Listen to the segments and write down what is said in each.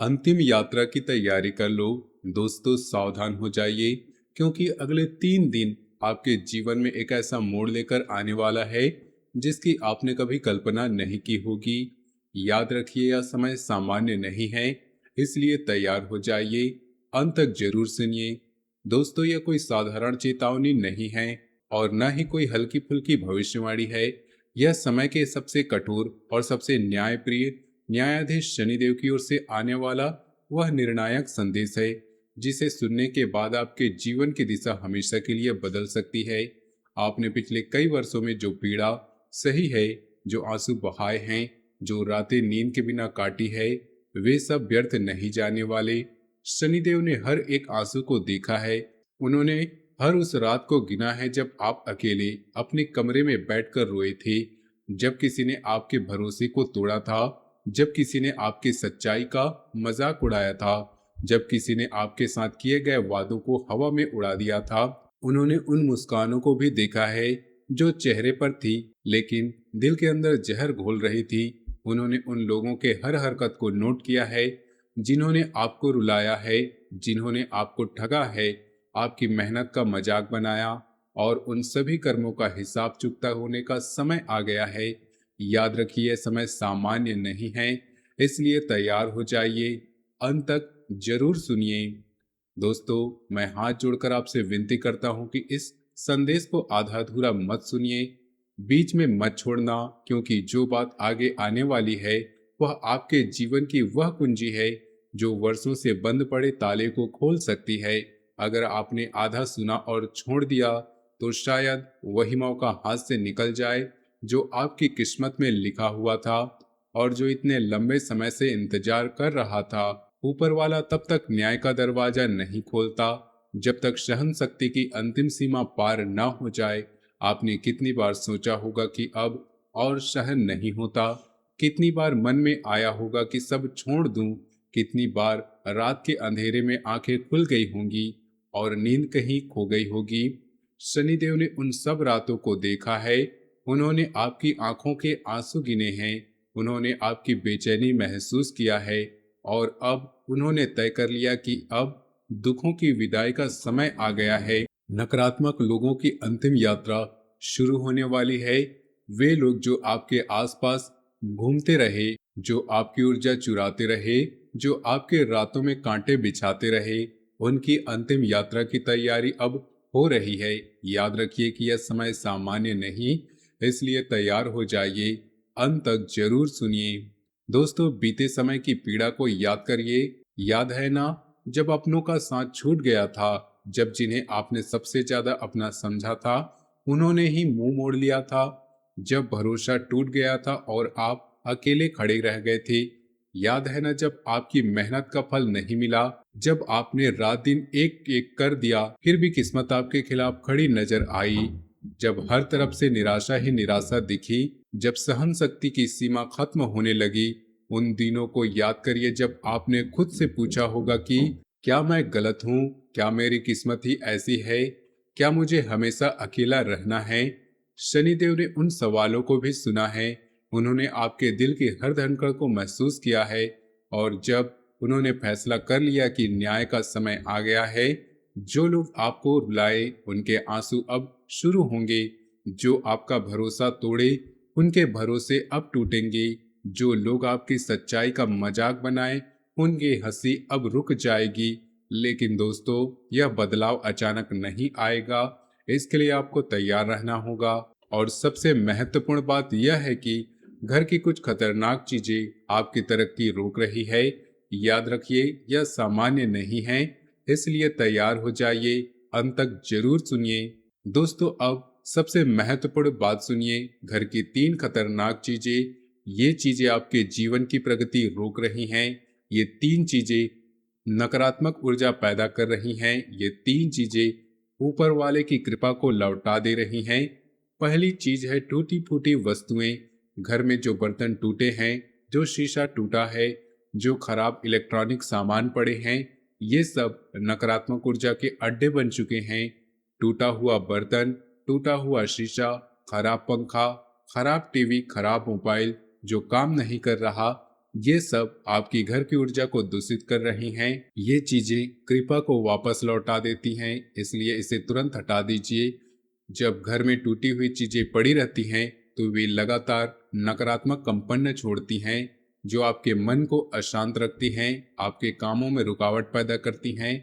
अंतिम यात्रा की तैयारी कर लो। दोस्तों सावधान हो जाइए, क्योंकि अगले 3 दिन आपके जीवन में एक ऐसा मोड़ लेकर आने वाला है जिसकी आपने कभी कल्पना नहीं की होगी। याद रखिए, यह समय सामान्य नहीं है, इसलिए तैयार हो जाइए। अंत तक जरूर सुनिए। दोस्तों, यह कोई साधारण चेतावनी नहीं है और न ही कोई हल्की फुल्की भविष्यवाणी है। यह समय के सबसे कठोर और सबसे न्यायप्रिय न्यायाधीश शनिदेव की ओर से आने वाला वह निर्णायक संदेश है जिसे सुनने के बाद आपके जीवन की दिशा हमेशा के लिए बदल सकती है। आपने पिछले कई वर्षों में जो पीड़ा सही है, जो आंसू बहाए हैं, जो रातें नींद के बिना काटी है, वे सब व्यर्थ नहीं जाने वाले। शनिदेव ने हर एक आंसू को देखा है। उन्होंने हर उस रात को गिना है जब आप अकेले अपने कमरे में बैठकर रोए थे, जब किसी ने आपके भरोसे को तोड़ा था, जब किसी ने आपकी सच्चाई का मजाक उड़ाया था, जब किसी ने आपके साथ किए गए वादों को हवा में उड़ा दिया था। उन्होंने उन मुस्कानों को भी देखा है जो चेहरे पर थी लेकिन दिल के अंदर जहर घोल रही थी। उन्होंने उन लोगों के हर हरकत को नोट किया है जिन्होंने आपको रुलाया है, जिन्होंने आपको ठगा है, आपकी मेहनत का मजाक बनाया, और उन सभी कर्मों का हिसाब चुकता होने का समय आ गया है। याद रखिए, यह समय सामान्य नहीं है, इसलिए तैयार हो जाइए। अंत तक जरूर सुनिए। दोस्तों, मैं हाथ जोड़कर आपसे विनती करता हूं कि इस संदेश को आधा अधूरा मत सुनिए, बीच में मत छोड़ना, क्योंकि जो बात आगे आने वाली है वह आपके जीवन की वह कुंजी है जो वर्षों से बंद पड़े ताले को खोल सकती है। अगर आपने आधा सुना और छोड़ दिया तो शायद वही मौका हाथ से निकल जाए जो आपकी किस्मत में लिखा हुआ था और जो इतने लंबे समय से इंतजार कर रहा था। ऊपर वाला तब तक न्याय का दरवाजा नहीं खोलता जब तक सहन शक्ति की अंतिम सीमा पार न हो जाए। आपने कितनी बार सोचा होगा कि अब और सहन नहीं होता? कितनी बार मन में आया होगा कि सब छोड़ दूं? कितनी बार रात के अंधेरे में आंखें खुल गई होंगी और नींद कहीं खो गई होगी? शनिदेव ने उन सब रातों को देखा है। उन्होंने आपकी आंखों के आंसू गिने हैं। उन्होंने आपकी बेचैनी महसूस किया है और अब उन्होंने तय कर लिया कि अब दुखों की विदाई का समय आ गया है। नकारात्मक लोगों की अंतिम यात्रा शुरू होने वाली है। वे लोग जो आपके आसपास घूमते रहे, जो आपकी ऊर्जा चुराते रहे, जो आपके रातों में कांटे बिछाते रहे, उनकी अंतिम यात्रा की तैयारी अब हो रही है। याद रखिए कि यह समय सामान्य नहीं, इसलिए तैयार हो जाइए। अंत तक जरूर सुनिए। दोस्तों, बीते समय की पीड़ा को याद करिए। याद है ना, जब अपनों का साथ छूट गया था, जब जिन्हें आपने सबसे ज्यादा अपना समझा था उन्होंने ही मुंह मोड़ लिया था, जब भरोसा टूट गया था और आप अकेले खड़े रह गए थे। याद है ना, जब आपकी मेहनत का फल नहीं मिला, जब आपने रात दिन एक एक कर दिया फिर भी किस्मत आपके खिलाफ खड़ी नजर आई, जब हर तरफ से निराशा ही निराशा दिखी, जब सहन शक्ति की सीमा खत्म होने लगी। उन दिनों को याद करिए जब आपने खुद से पूछा होगा कि क्या मैं गलत हूँ? क्या मेरी किस्मत ही ऐसी है? क्या मुझे हमेशा अकेला रहना है? शनिदेव ने उन सवालों को भी सुना है। उन्होंने आपके दिल की हर धड़कन को महसूस किया है और जब उन्होंने फैसला कर लिया कि न्याय का समय आ गया है, जो लोग आपको रुलाए उनके आंसू अब शुरू होंगे, जो आपका भरोसा तोड़े उनके भरोसे अब टूटेंगे, जो लोग आपकी सच्चाई का मजाक बनाए उनकी हंसी अब रुक जाएगी। लेकिन दोस्तों, यह बदलाव अचानक नहीं आएगा, इसके लिए आपको तैयार रहना होगा। और सबसे महत्वपूर्ण बात यह है कि घर की कुछ खतरनाक चीजें आपकी तरक्की रोक रही है। याद रखिए, यह सामान्य नहीं है, इसलिए तैयार हो जाइए। अंत तक जरूर सुनिए। दोस्तों, अब सबसे महत्वपूर्ण बात सुनिए। घर की 3 खतरनाक चीजें, ये चीजें आपके जीवन की प्रगति रोक रही हैं। ये 3 चीजें नकारात्मक ऊर्जा पैदा कर रही हैं। ये 3 चीजें ऊपर वाले की कृपा को लौटा दे रही हैं। पहली चीज है टूटी फूटी वस्तुएं। घर में जो बर्तन टूटे हैं, जो शीशा टूटा है, जो खराब इलेक्ट्रॉनिक सामान पड़े हैं, ये सब नकारात्मक ऊर्जा के अड्डे बन चुके हैं। टूटा हुआ बर्तन, टूटा हुआ शीशा, खराब पंखा, खराब टीवी, खराब मोबाइल जो काम नहीं कर रहा, ये सब आपकी घर की ऊर्जा को दूषित कर रही हैं। ये चीजें कृपा को वापस लौटा देती हैं, इसलिए इसे तुरंत हटा दीजिए। जब घर में टूटी हुई चीजें पड़ी रहती हैं तो वे लगातार नकारात्मक कंपन छोड़ती हैं, जो आपके मन को अशांत रखती हैं, आपके कामों में रुकावट पैदा करती हैं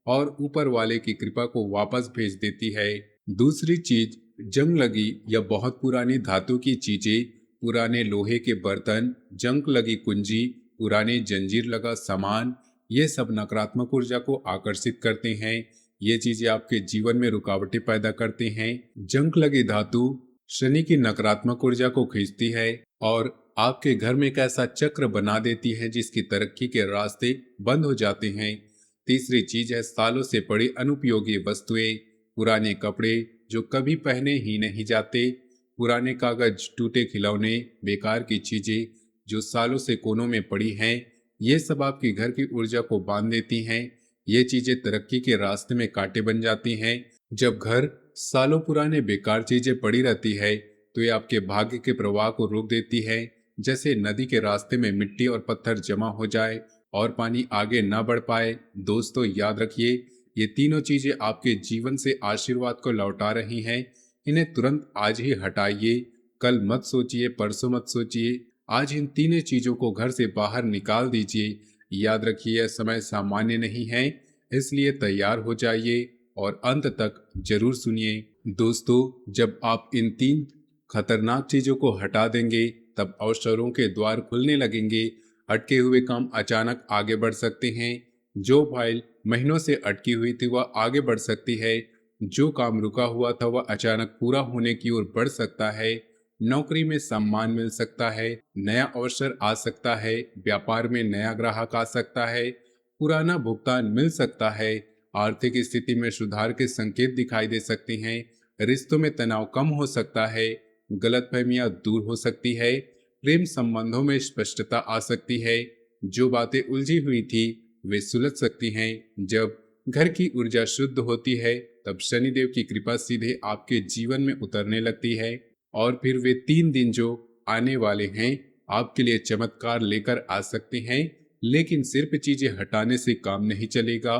और ऊपर वाले की कृपा को वापस भेज देती है। दूसरी चीज, जंग लगी या बहुत पुरानी धातु की चीजें, पुराने लोहे के बर्तन, जंग लगी कुंजी, पुराने जंजीर लगा सामान, ये सब नकारात्मक ऊर्जा को आकर्षित करते हैं। ये चीजें आपके जीवन में रुकावटें पैदा करते हैं। जंग लगी धातु शनि की नकारात्मक ऊर्जा को खींचती है और आपके घर में एक ऐसा चक्र बना देती है जिसकी तरक्की के रास्ते बंद हो जाते हैं। तीसरी चीज है सालों से पड़ी अनुपयोगी वस्तुएं, पुराने कपड़े जो कभी पहने ही नहीं जाते, पुराने कागज, टूटे खिलौने, बेकार की चीजें जो सालों से कोनों में पड़ी हैं, ये सब आपकी घर की ऊर्जा को बांध देती हैं। ये चीजें तरक्की के रास्ते में कांटे बन जाती हैं। जब घर सालों पुराने बेकार चीजें पड़ी रहती है तो ये आपके भाग्य के प्रवाह को रोक देती है। जैसे नदी के रास्ते में मिट्टी और पत्थर जमा हो जाए और पानी आगे ना बढ़ पाए। दोस्तों याद रखिए, ये तीनों चीजें आपके जीवन से आशीर्वाद को लौटा रही हैं। इन्हें तुरंत आज ही हटाइए। कल मत सोचिए, परसों मत सोचिए, आज इन तीनों चीजों को घर से बाहर निकाल दीजिए। याद रखिए, यह समय सामान्य नहीं है, इसलिए तैयार हो जाइए और अंत तक जरूर सुनिए। दोस्तों, जब आप इन तीन खतरनाक चीजों को हटा देंगे तब अवसरों के द्वार खुलने लगेंगे। अटके हुए काम अचानक आगे बढ़ सकते हैं। जो फाइल महीनों से अटकी हुई थी वह आगे बढ़ सकती है। जो काम रुका हुआ था वह अचानक पूरा होने की ओर बढ़ सकता है। नौकरी में सम्मान मिल सकता है, नया अवसर आ सकता है, व्यापार में नया ग्राहक आ सकता है, पुराना भुगतान मिल सकता है, आर्थिक स्थिति में सुधार के संकेत दिखाई दे सकते हैं, रिश्तों में तनाव कम हो सकता है, गलतफहमियां दूर हो सकती है, प्रेम संबंधों में स्पष्टता आ सकती है, जो बातें उलझी हुई थी वे सुलझ सकती हैं। जब घर की ऊर्जा शुद्ध होती है तब शनिदेव की कृपा सीधे आपके जीवन में उतरने लगती है और फिर वे 3 दिन जो आने वाले हैं आपके लिए चमत्कार लेकर आ सकते हैं। लेकिन सिर्फ चीजें हटाने से काम नहीं चलेगा।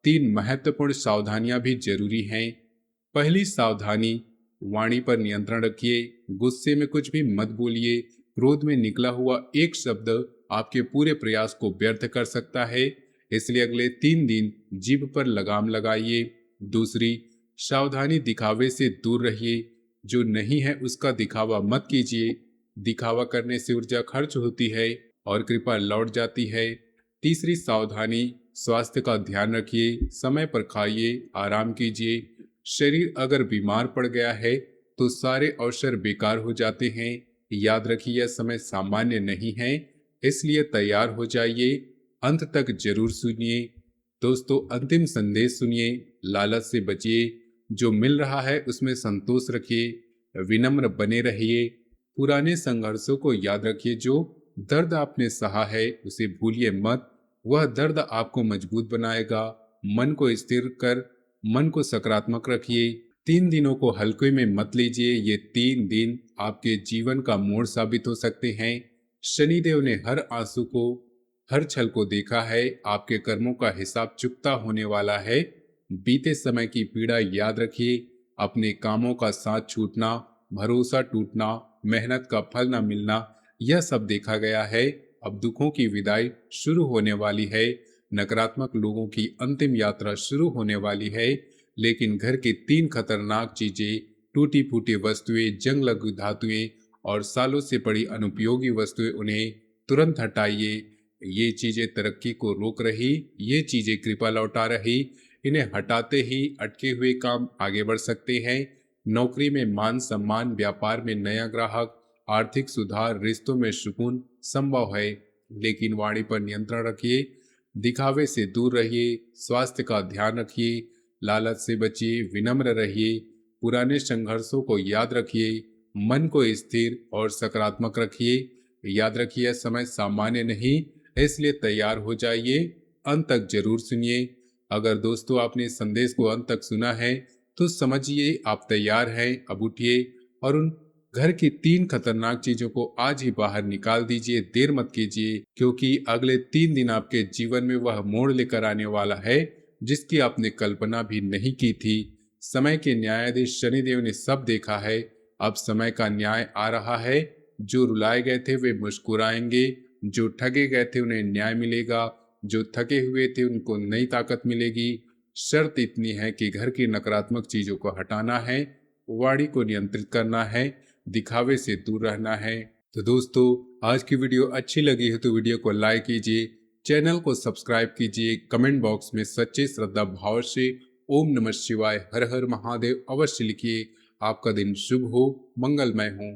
3 महत्वपूर्ण सावधानियां भी जरूरी हैं। पहली सावधानी, वाणी पर नियंत्रण रखिए। गुस्से में कुछ भी मत बोलिए। क्रोध में निकला हुआ एक शब्द आपके पूरे प्रयास को व्यर्थ कर सकता है, इसलिए अगले 3 दिन जीभ पर लगाम लगाइए। दूसरी सावधानी, दिखावे से दूर रहिए। जो नहीं है उसका दिखावा मत कीजिए। दिखावा करने से ऊर्जा खर्च होती है और कृपा लौट जाती है। तीसरी सावधानी, स्वास्थ्य का ध्यान रखिए। समय पर खाइए, आराम कीजिए। शरीर अगर बीमार पड़ गया है तो सारे अवसर बेकार हो जाते हैं। याद रखिए, यह समय सामान्य नहीं है, इसलिए तैयार हो जाइए। अंत तक जरूर सुनिए। दोस्तों, अंतिम संदेश सुनिए। लालच से बचिए। जो मिल रहा है उसमें संतोष रखिए। विनम्र बने रहिए। पुराने संघर्षों को याद रखिए। जो दर्द आपने सहा है उसे भूलिए मत। वह दर्द आपको मजबूत बनाएगा। मन को स्थिर कर, मन को सकारात्मक रखिए। 3 दिनों को हल्के में मत लीजिए। ये 3 दिन आपके जीवन का मोड़ साबित हो सकते हैं। शनिदेव ने हर आंसू को, हर छल को देखा है। आपके कर्मों का हिसाब चुकता होने वाला है। बीते समय की पीड़ा याद रखिए। अपने कामों का साथ छूटना, भरोसा टूटना, मेहनत का फल न मिलना, यह सब देखा गया है। अब दुखों की विदाई शुरू होने वाली है। नकारात्मक लोगों की अंतिम यात्रा शुरू होने वाली है। लेकिन घर की 3 खतरनाक चीजें, टूटी फूटी वस्तुएं, जंग लगी धातुएं और सालों से पड़ी अनुपयोगी वस्तुएं, उन्हें तुरंत हटाइए। ये चीजें तरक्की को रोक रही, ये चीजें कृपा लौटा रही। इन्हें हटाते ही अटके हुए काम आगे बढ़ सकते हैं। नौकरी में मान सम्मान, व्यापार में नया ग्राहक, आर्थिक सुधार, रिश्तों में सुकून संभव है। लेकिन वाणी पर नियंत्रण रखिए। दिखावे से दूर रहिए। स्वास्थ्य का ध्यान रखिए। लालच से बचिए। विनम्र रहिए। पुराने संघर्षों को याद रखिए। मन को स्थिर और सकारात्मक रखिए। याद रखिए, यह समय सामान्य नहीं, इसलिए तैयार हो जाइए। अंत तक जरूर सुनिए। अगर दोस्तों आपने इस संदेश को अंत तक सुना है तो समझिए आप तैयार हैं। अब उठिए और उन घर की 3 खतरनाक चीजों को आज ही बाहर निकाल दीजिए, देर मत कीजिए, क्योंकि अगले 3 दिन आपके जीवन में वह मोड़ लेकर आने वाला है जिसकी आपने कल्पना भी नहीं की थी। समय के न्यायाधीश शनिदेव ने सब देखा है। अब समय का न्याय आ रहा है। जो रुलाए गए थे वे मुस्कुराएंगे, जो ठगे गए थे उन्हें न्याय मिलेगा, जो थके हुए थे उनको नई ताकत मिलेगी। शर्त इतनी है कि घर की नकारात्मक चीजों को हटाना है, वाणी को नियंत्रित करना है, दिखावे से दूर रहना है। तो दोस्तों, आज की वीडियो अच्छी लगी है तो वीडियो को लाइक कीजिए, चैनल को सब्सक्राइब कीजिए, कमेंट बॉक्स में सच्चे श्रद्धा भाव से ओम नमः शिवाय, हर हर महादेव अवश्य लिखिए। आपका दिन शुभ हो, मंगलमय हो।